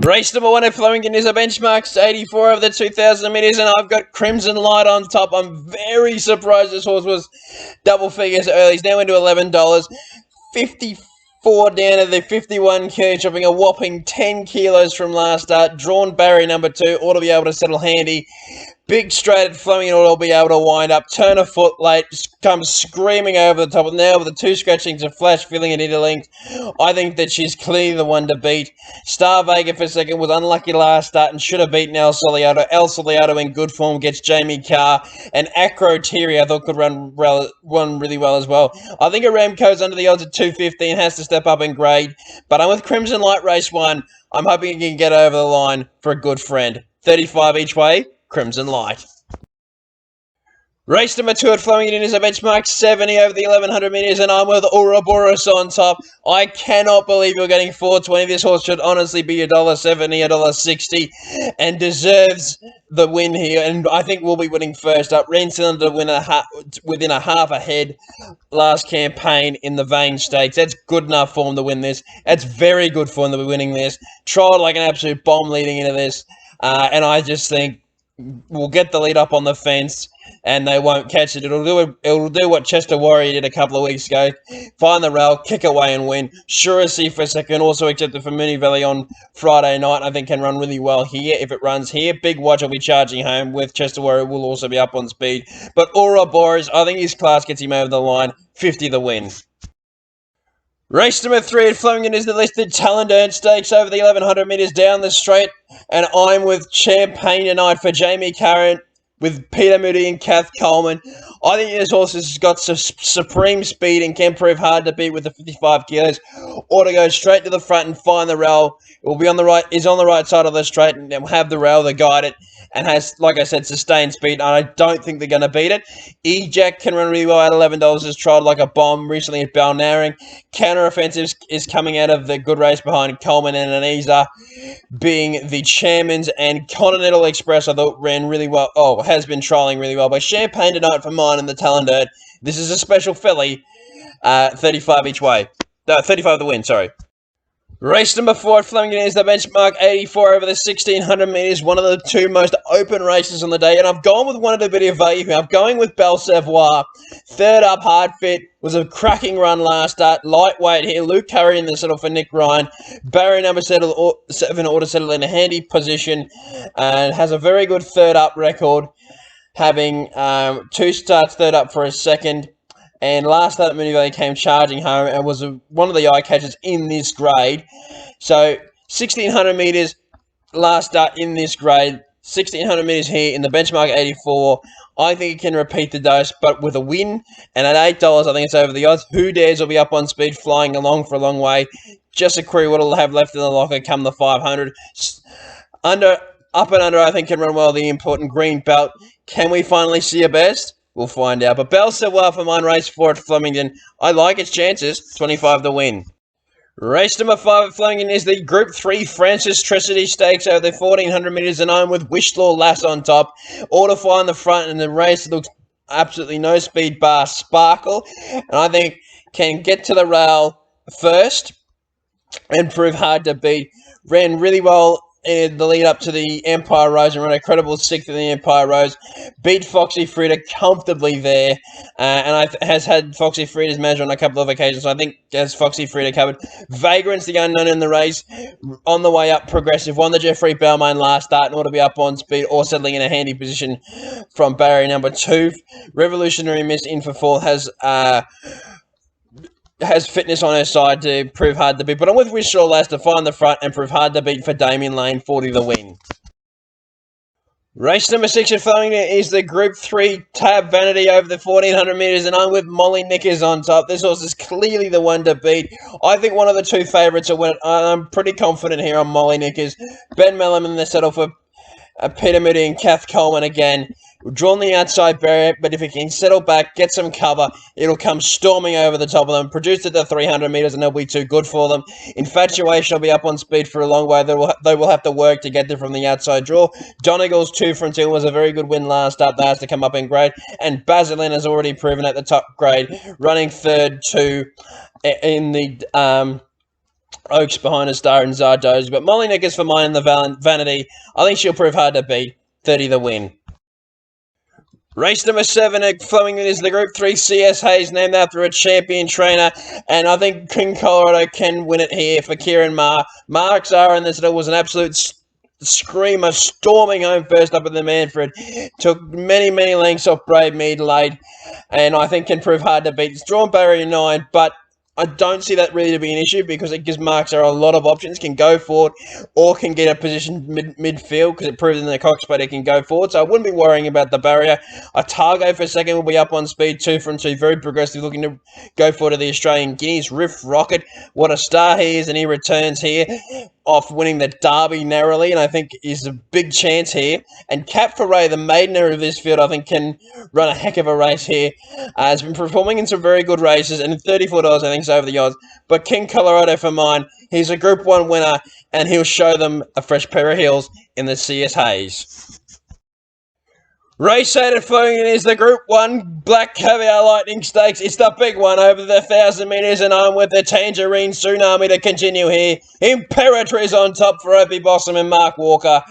Race number 1 at Flemington is a benchmark 84 over the 2,000 metres, and I've got Crimson Light on top. I'm very surprised this horse was double figures early. He's now into $11. 54 down to the 51 kilo, dropping a whopping 10 kilos from last start. Drawn barrier number 2, ought to be able to settle handy. Big straight at Flemington ought to be able to wind up. Turn a foot late, comes screaming over the top. Now with the 2 scratchings of Flash filling it interlinked, I think that she's clearly the one to beat. Star Vega for second was unlucky last start and should have beaten El Soliato. El Soliato in good form gets Jamie Carr. And Acroteria I thought could run really well as well. I think Aramco's under the odds at 215, has to step up in grade. But I'm with Crimson Light race 1. I'm hoping he can get over the line for a good friend. 35 each way. Crimson Light. Race number 2 at Flemington is a benchmark 70 over the 1,100 metres, and I'm with Ouroboros on top. I cannot believe you're getting $4.20. This horse should honestly be $1.70, $1.60, and deserves the win here. And I think we'll be winning first up. Ran Cylinder within a half a head last campaign in the Vane Stakes. That's good enough form to win this. That's very good form to be winning this. Trialled like an absolute bomb leading into this, and I just think we'll get the lead up on the fence, and they won't catch it. It'll do what Chester Warrior did a couple of weeks ago. Find the rail, kick away and win. Surety for a second. Also accepted for Mooney Valley on Friday night. I think can run really well here. If it runs here, Big Watch will be charging home with Chester Warrior. Will also be up on speed. But Ouroboros, I think his class gets him over the line. 50 the win. Race number 3 at Flemington is the listed Tangerine Stakes over the 1,100 metres down the straight. And I'm with Champagne tonight for Jamie Carran with Peter Moody and Kath Coleman. I think this horse has got supreme speed and can prove hard to beat with the 55 kilos. Ought to go straight to the front and find the rail. It will be on the right, is on the right side of the straight, and will have the rail to guide it. And has, like I said, sustained speed. And I don't think they're going to beat it. E-Jack can run really well at $11. Has tried like a bomb recently at Balnarring. Counter offensive is coming out of the good race behind Coleman and Anisa, being the Chairman's. And Continental Express, I thought, ran really well. Oh, has been trialling really well. But Champagne tonight for mine and the Talendert. This is a special filly. 35 each way. No, 35 the win, sorry. Race number 4 at Flemington is the benchmark 84 over the 1,600 metres. One of the 2 most open races on the day. And I've gone with one of the bit of value here. I'm going with Belle Savoie. Third up, hard fit. Was a cracking run last start. Lightweight here. Luke Curry in the settle for Nick Ryan. Barrier number 7 ought to settle in a handy position. And has a very good third up record. Having 2 starts third up for a second. And last start at Mooney Valley came charging home and was one of the eye catchers in this grade. So 1,600 metres last start in this grade. 1,600 metres here in the benchmark 84. I think it can repeat the dose, but with a win. And at $8, I think it's over the odds. Who Dares will be up on speed, flying along for a long way. Just a query what will have left in the locker come the 500. Up and under, I think, can run well the important green belt. Can we finally see a best? We'll find out. But Belle Savoie for mine, race 4 at Flemington. I like its chances. 25 to win. Race number 5 at Flemington is the Group 3 Francis Tricity Stakes over the 1,400 metres, and I'm with Wishlor Lass on top. Ought to fly in the front, and the race looks absolutely no speed bar Sparkle. And I think can get to the rail first and prove hard to beat. Ran really well in the lead up to the Empire Rose and ran a credible 6th in the Empire Rose. Beat Foxy Frida comfortably there. And has had Foxy Frida's measure on a couple of occasions. So I think has Foxy Frida covered. Vagrant's the unknown in the race. On the way up, progressive. Won the Jeffrey Balmain last start and ought to be up on speed or settling in a handy position from barrier number 2. Revolutionary Miss in for 4th has fitness on her side to prove hard to beat. But I'm with Wishlor Lass to find the front and prove hard to beat for Damien Lane, 40 the win. Race number 6 at Flemington is the Group 3 Tab Vanity over the 1,400 metres, and I'm with Molly Knickers on top. This horse is clearly the one to beat. I think one of the 2 favourites will win it. I'm pretty confident here on Molly Knickers. Ben Mellum in the settle for Peter Moody and Kath Coleman again. Drawn the outside barrier, but if it can settle back, get some cover, it'll come storming over the top of them. Produced at the 300 metres, and they'll be too good for them. Infatuation will be up on speed for a long way. They will have to work to get there from the outside draw. Donegal's 2 from 2 was a very good win last up. That has to come up in grade. And Basilin has already proven at the top grade, running third in the Oaks behind a star and Zardoz, but Molly Nickers for mine in the Vanity. I think she'll prove hard to beat. 30 the win. Race number 7 at Flemington is the Group 3 C.S.Hayes, named after a champion trainer, and I think King Colorado can win it here for Kieran Maher. Mark Zara in this was an absolute screamer, storming home first up in the Manfred. Took many, many lengths off Brave Mead late, and I think can prove hard to beat. It's drawn barrier 9, but I don't see that really to be an issue because it gives Mark Zara a lot of options. Can go forward or can get a position midfield because it proves in the Cox but it can go forward. So I wouldn't be worrying about the barrier. Otago for second will be up on speed 2 from 2. Very progressive, looking to go forward to the Australian Guineas. Riff Rocket, what a star he is, and he returns here off winning the Derby narrowly, and I think is a big chance here. And Cap for Ray, the maidener of this field, I think can run a heck of a race here. Has been performing in some very good races, and $34 I think is over the odds. But King Colorado for mine, he's a Group 1 winner, and he'll show them a fresh pair of heels in the C.S.Hayes. Race 8 at Flemington is the Group 1 Black Caviar Lightning Stakes. It's the big one over the 1,000 metres, and I'm with the Tangerine Tsunami to continue here. Imperatriz on top for Opie Bossum and Mark Walker.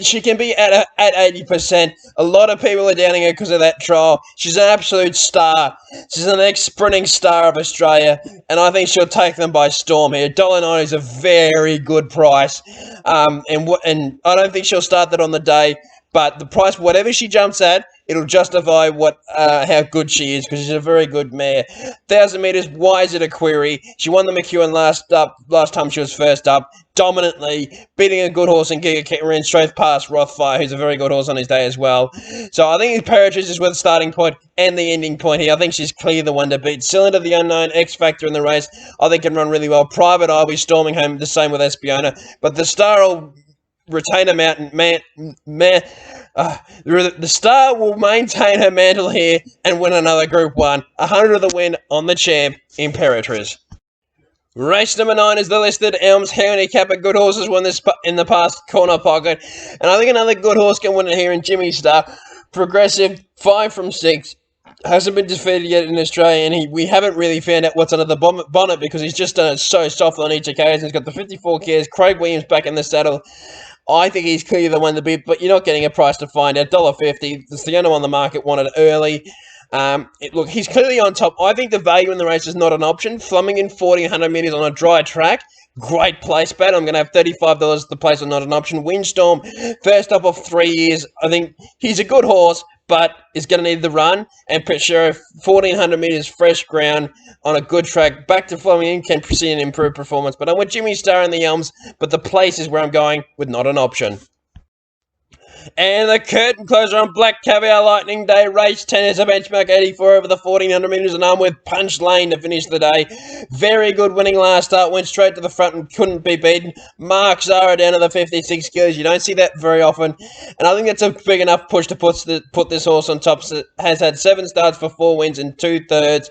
She can be at 80%. A lot of people are downing her because of that trial. She's an absolute star. She's the next sprinting star of Australia, and I think she'll take them by storm here. $1.90 is a very good price, and I don't think she'll start that on the day. But the price, whatever she jumps at, it'll justify how good she is because she's a very good mare. 1,000 metres, why is it a query? She won the McEwen last time she was first up, dominantly, beating a good horse in Giga ran straight past Rothfire, who's a very good horse on his day as well. So I think Imperatriz is with the starting point and the ending point here. I think she's clearly the one to beat. Cylinder, the unknown X Factor in the race, I think can run really well. Private Eye will be storming home, the same with Espiona. But the star will retain a the star will maintain her mantle here and win another Group 1. 100 of the win on the champ, Imperatriz. Race number 9 is the listed Elms Handicap. Good horses won this in the past Corner Pocket. And I think another good horse can win it here in Jimmysstar. Progressive, 5 from 6. Hasn't been defeated yet in Australia, and we haven't really found out what's under the bonnet because he's just done it so soft on each occasion. He's got the 54 kilos. Craig Williams back in the saddle. I think he's clearly the one to beat, but you're not getting a price to find out. $1.50. It's the only one on the market wanted early. Look, he's clearly on top. I think the value in the race is not an option. Flemington 40, 100 metres on a dry track. Great place bet. I'm going to have $35 to place on not an option. Windstorm, first up of 3 years. I think he's a good horse, but is going to need the run. And Petshero, 1,400 metres fresh ground on a good track. Back to Flemington, can proceed and improve performance. But I went Jimmysstar in the Elms, but the place is where I'm going with not an option. And the curtain closer on Black Caviar Lightning Day. Race 10 is a benchmark 84 over the 1,400 metres, and I'm with Punch Lane to finish the day. Very good winning last start. Went straight to the front and couldn't be beaten. Mark Zara down to the 56 kilos. You don't see that very often. And I think that's a big enough push to put this horse on top. Has had 7 starts for 4 wins and 2/3.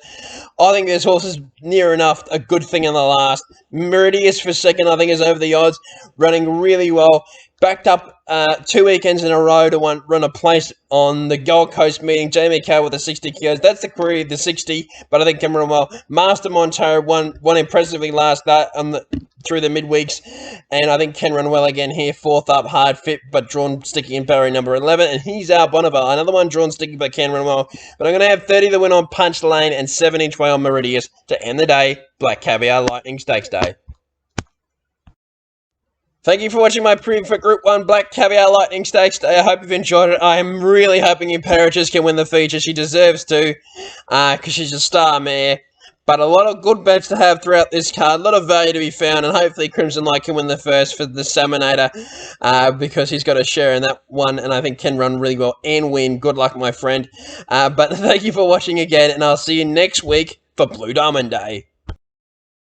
I think this horse is near enough a good thing in the last. Meridius for second, I think, is over the odds. Running really well. Backed up 2 weekends in a row to run a place on the Gold Coast meeting. Jamie Cow with the 60 kilos. That's the query, the 60, but I think can run well. Master Montero won impressively last start through the midweeks, and I think can run well again here. 4th up, hard fit, but drawn sticky in barrier number 11, and he's our Bonneville. Another one drawn sticky, but can run well. But I'm going to have 30 to win on Punch Lane and 7 each way on Meridius to end the day. Black Caviar Lightning Stakes Day. Thank you for watching my preview for Group 1 Black Caviar Lightning Stakes Day. I hope you've enjoyed it. I am really hoping Imperatriz can win the feature. She deserves to, because she's a star mare. But a lot of good bets to have throughout this card. A lot of value to be found, and hopefully Crimson Light can win the first for the Salmonator, because he's got a share in that one, and I think can run really well and win. Good luck, my friend. But thank you for watching again, and I'll see you next week for Blue Diamond Day.